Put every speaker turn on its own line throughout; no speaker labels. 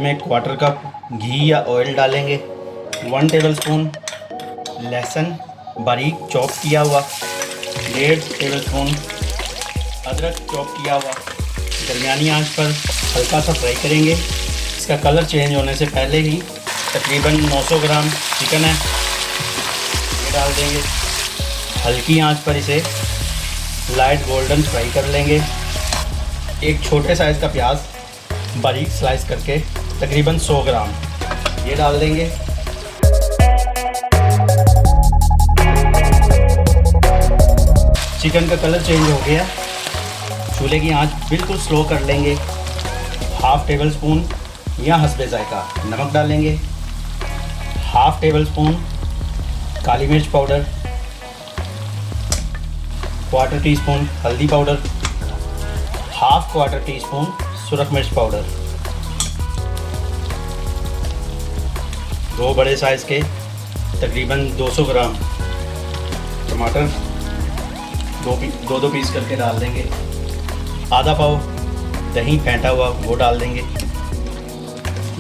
में quarter cup घी या oil डालेंगे। 1 टेबलस्पून लहसुन बारीक चॉप किया हुआ। 1.5 टेबलस्पून अदरक चॉप किया हुआ। दरमियानी आंच पर हल्का सा फ्राई करेंगे। इसका कलर चेंज होने से पहले ही तकरीबन 900 ग्राम चिकन है, ये डाल देंगे। हल्की आंच पर इसे लाइट गोल्डन फ्राई कर लेंगे। एक छोटे साइज़ का प्याज बारीक स्लाइस करके तकरीबन 100 ग्राम ये डाल देंगे। चिकन का कलर चेंज हो गया, चूल्हे की आंच बिल्कुल स्लो कर लेंगे। 1/2 टेबलस्पून या हस्बे जायका नमक डालेंगे। 1/2 टेबलस्पून काली मिर्च पाउडर, 1/4 टीस्पून हल्दी पाउडर, 1/4 टीस्पून सुरख मिर्च पाउडर। 2 बड़े साइज़ के तकरीबन 200 ग्राम टमाटर दो पीस करके डाल देंगे। आधा पाव दही फेंटा हुआ वो डाल देंगे।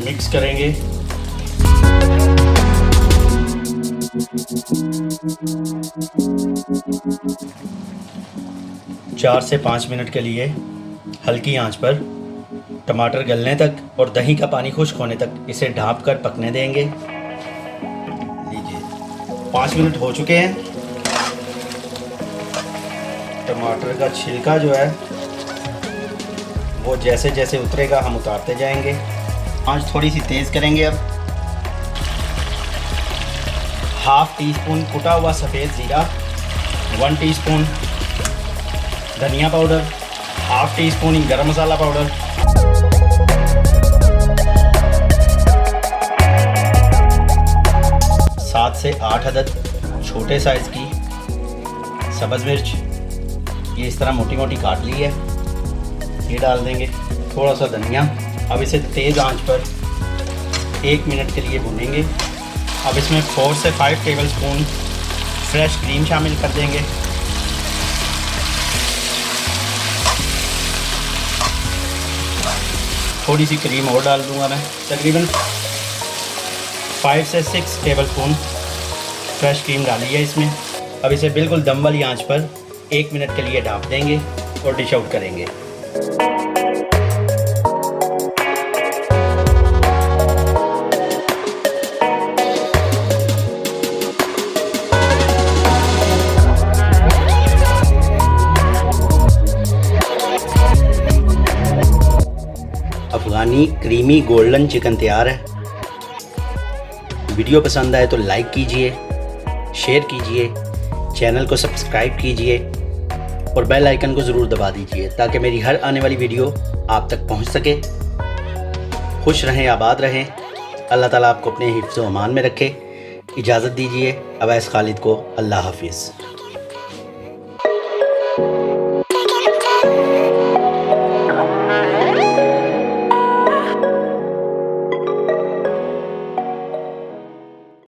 मिक्स करेंगे। चार से 5 मिनट के लिए हल्की आंच पर टमाटर गलने तक और दही का पानी खुश्क होने तक इसे ढाँप कर पकने देंगे। लीजिए 5 मिनट हो चुके हैं। टमाटर का छिलका जो है वो जैसे जैसे उतरेगा हम उतारते जाएंगे। आंच थोड़ी सी तेज़ करेंगे। अब 1/2 टीस्पून कुटा हुआ सफ़ेद ज़ीरा, 1 टीस्पून धनिया पाउडर, 1/2 टीस्पून गरम मसाला पाउडर, 7 से 8 अदद छोटे साइज़ की सब्ज़ मिर्च, ये इस तरह मोटी मोटी काट ली है, ये डाल देंगे। थोड़ा सा धनिया। अब इसे तेज़ आंच पर 1 मिनट के लिए भूनेंगे। अब इसमें 4 से 5 टेबलस्पून फ्रेश क्रीम शामिल कर देंगे। थोड़ी सी क्रीम और डाल दूंगा मैं, तकरीबन 5 से 6 टेबलस्पून फ्रेश क्रीम डाली है इसमें। अब इसे बिल्कुल दम वाली आंच पर 1 मिनट के लिए ढाँप देंगे और डिश आउट करेंगे। अफ़गानी क्रीमी गोल्डन चिकन तैयार है। वीडियो पसंद आए तो लाइक कीजिए, शेयर कीजिए, चैनल को सब्सक्राइब कीजिए और बेल आइकन को ज़रूर दबा दीजिए ताकि मेरी हर आने वाली वीडियो आप तक पहुंच सके। खुश रहें, आबाद रहें। अल्लाह ताला आपको अपने हिफ्ज़ व अमान में रखे। इजाज़त दीजिए अवैस खालिद को। अल्लाह हाफिज़।